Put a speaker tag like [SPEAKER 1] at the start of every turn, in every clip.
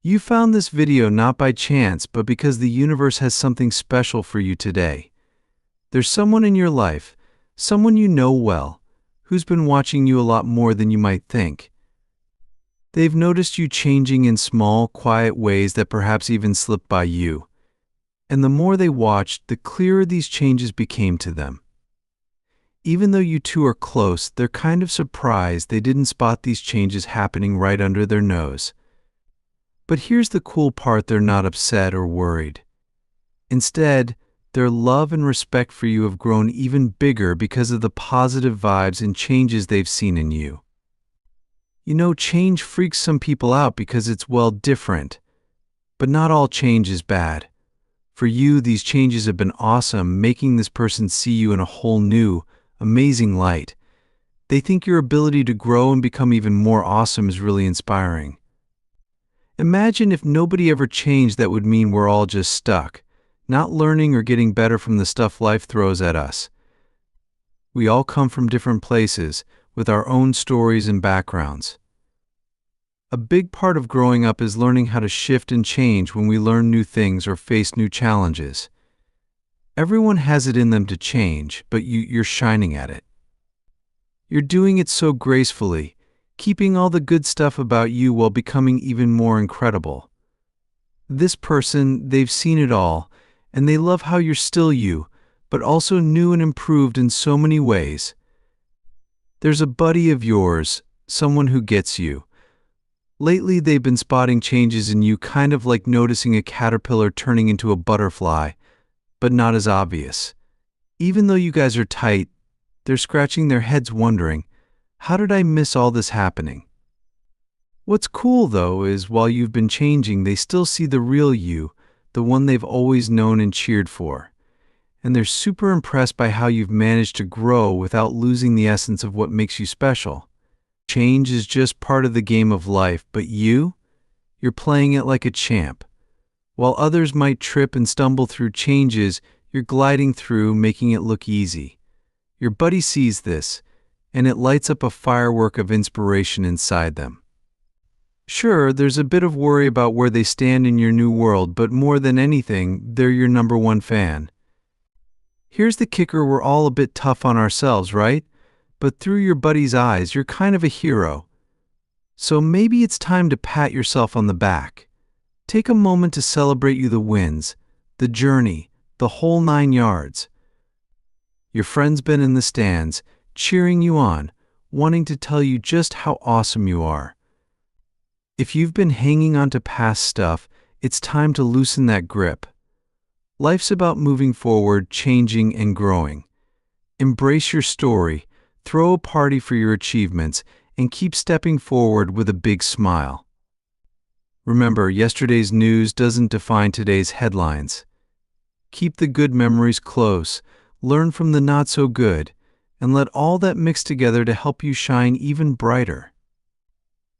[SPEAKER 1] You found this video not by chance, but because the universe has something special for you today. There's someone in your life, someone you know well, who's been watching you a lot more than you might think. They've noticed you changing in small, quiet ways that perhaps even slipped by you. And the more they watched, the clearer these changes became to them. Even though you two are close, they're kind of surprised they didn't spot these changes happening right under their nose. But here's the cool part: they're not upset or worried. Instead, their love and respect for you have grown even bigger because of the positive vibes and changes they've seen in you. You know, change freaks some people out because it's, well, different. But not all change is bad. For you, these changes have been awesome, making this person see you in a whole new, amazing light. They think your ability to grow and become even more awesome is really inspiring. Imagine if nobody ever changed. That would mean we're all just stuck, not learning or getting better from the stuff life throws at us. We all come from different places, with our own stories and backgrounds. A big part of growing up is learning how to shift and change when we learn new things or face new challenges. Everyone has it in them to change, but you're shining at it. You're doing it so gracefully, keeping all the good stuff about you while becoming even more incredible. This person, they've seen it all, and they love how you're still you, but also new and improved in so many ways. There's a buddy of yours, someone who gets you. Lately, they've been spotting changes in you, kind of like noticing a caterpillar turning into a butterfly, but not as obvious. Even though you guys are tight, they're scratching their heads wondering, how did I miss all this happening? What's cool, though, is while you've been changing, they still see the real you, the one they've always known and cheered for. And they're super impressed by how you've managed to grow without losing the essence of what makes you special. Change is just part of the game of life, but you're playing it like a champ. While others might trip and stumble through changes, you're gliding through, making it look easy. Your buddy sees this, and it lights up a firework of inspiration inside them. Sure, there's a bit of worry about where they stand in your new world, but more than anything, they're your #1 fan. Here's the kicker: we're all a bit tough on ourselves, right? But through your buddy's eyes, you're kind of a hero. So maybe it's time to pat yourself on the back. Take a moment to celebrate the wins, the journey, the whole 9 yards. Your friend's been in the stands, cheering you on, wanting to tell you just how awesome you are. If you've been hanging on to past stuff, it's time to loosen that grip. Life's about moving forward, changing, and growing. Embrace your story, throw a party for your achievements, and keep stepping forward with a big smile. Remember, yesterday's news doesn't define today's headlines. Keep the good memories close, learn from the not so good, and let all that mix together to help you shine even brighter.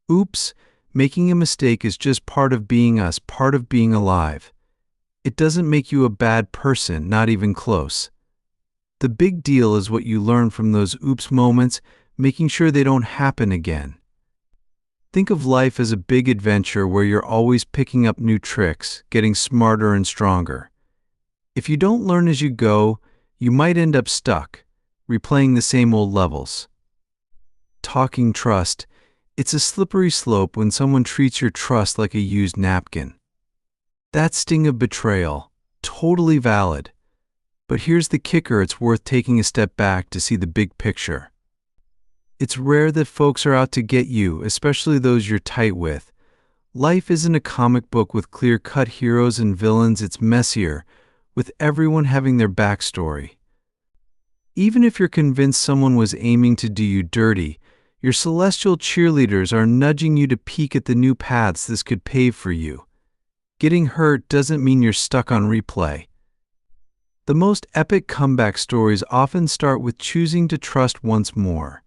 [SPEAKER 1] Oops, making a mistake is just part of being us, part of being alive. It doesn't make you a bad person, not even close. The big deal is what you learn from those oops moments, making sure they don't happen again. Think of life as a big adventure where you're always picking up new tricks, getting smarter and stronger. If you don't learn as you go, you might end up stuck, replaying the same old levels. Talking trust, it's a slippery slope when someone treats your trust like a used napkin. That sting of betrayal, totally valid. But here's the kicker: it's worth taking a step back to see the big picture. It's rare that folks are out to get you, especially those you're tight with. Life isn't a comic book with clear-cut heroes and villains. It's messier, with everyone having their backstory. Even if you're convinced someone was aiming to do you dirty, your celestial cheerleaders are nudging you to peek at the new paths this could pave for you. Getting hurt doesn't mean you're stuck on replay. The most epic comeback stories often start with choosing to trust once more.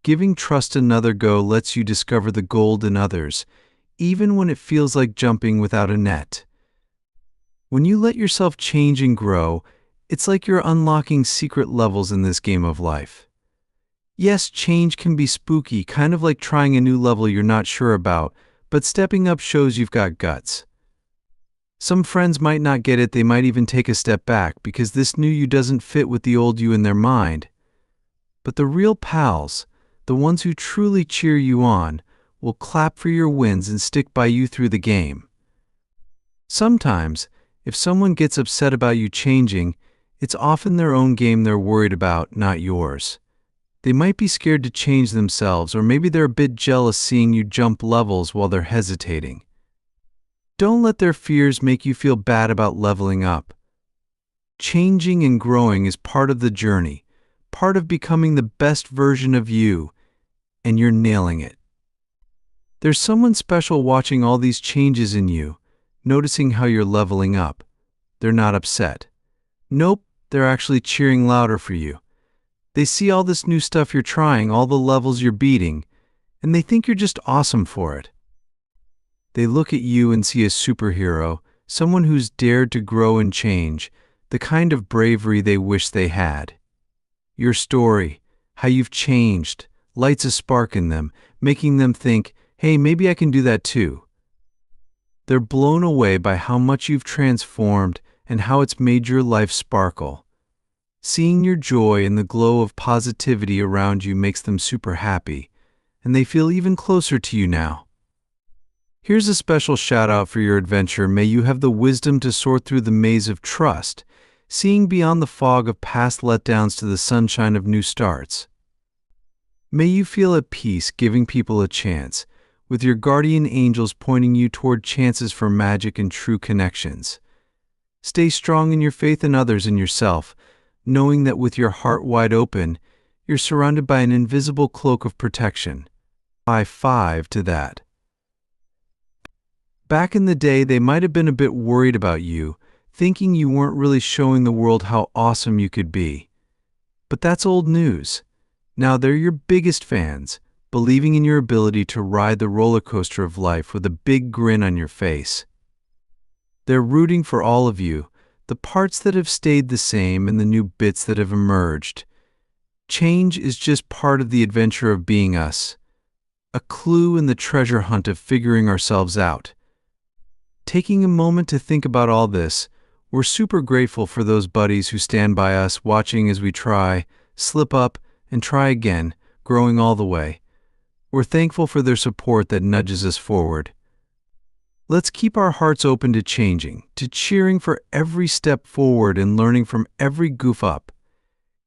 [SPEAKER 1] Giving trust another go lets you discover the gold in others, even when it feels like jumping without a net. When you let yourself change and grow, it's like you're unlocking secret levels in this game of life. Yes, change can be spooky, kind of like trying a new level you're not sure about, but stepping up shows you've got guts. Some friends might not get it, they might even take a step back because this new you doesn't fit with the old you in their mind. But the real pals, the ones who truly cheer you on, will clap for your wins and stick by you through the game. Sometimes, if someone gets upset about you changing, it's often their own game they're worried about, not yours. They might be scared to change themselves, or maybe they're a bit jealous seeing you jump levels while they're hesitating. Don't let their fears make you feel bad about leveling up. Changing and growing is part of the journey, part of becoming the best version of you, and you're nailing it. There's someone special watching all these changes in you, noticing how you're leveling up. They're not upset. Nope, they're actually cheering louder for you. They see all this new stuff you're trying, all the levels you're beating, and they think you're just awesome for it. They look at you and see a superhero, someone who's dared to grow and change, the kind of bravery they wish they had. Your story, how you've changed, lights a spark in them, making them think, hey, maybe I can do that too. They're blown away by how much you've transformed and how it's made your life sparkle. Seeing your joy and the glow of positivity around you makes them super happy, and they feel even closer to you now. Here's a special shout out for your adventure. May you have the wisdom to sort through the maze of trust, seeing beyond the fog of past letdowns to the sunshine of new starts. May you feel at peace giving people a chance, with your guardian angels pointing you toward chances for magic and true connections. Stay strong in your faith in others and yourself, knowing that with your heart wide open, you're surrounded by an invisible cloak of protection. High five to that. Back in the day, they might have been a bit worried about you, thinking you weren't really showing the world how awesome you could be. But that's old news. Now they're your biggest fans, believing in your ability to ride the roller coaster of life with a big grin on your face. They're rooting for all of you, the parts that have stayed the same and the new bits that have emerged. Change is just part of the adventure of being us, a clue in the treasure hunt of figuring ourselves out. Taking a moment to think about all this, we're super grateful for those buddies who stand by us, watching as we try, slip up, and try again, growing all the way. We're thankful for their support that nudges us forward. Let's keep our hearts open to changing, to cheering for every step forward and learning from every goof up.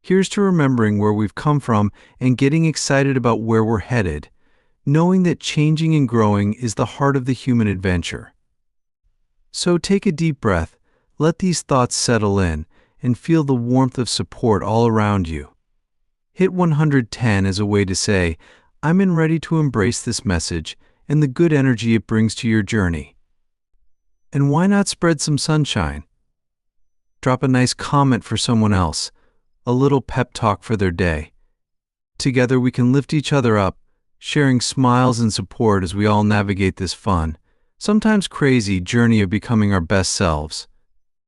[SPEAKER 1] Here's to remembering where we've come from and getting excited about where we're headed, knowing that changing and growing is the heart of the human adventure. So take a deep breath, let these thoughts settle in, and feel the warmth of support all around you. Hit 110 as a way to say, I'm ready to embrace this message and the good energy it brings to your journey. And why not spread some sunshine? Drop a nice comment for someone else, a little pep talk for their day. Together we can lift each other up, sharing smiles and support as we all navigate this fun, sometimes crazy journey of becoming our best selves.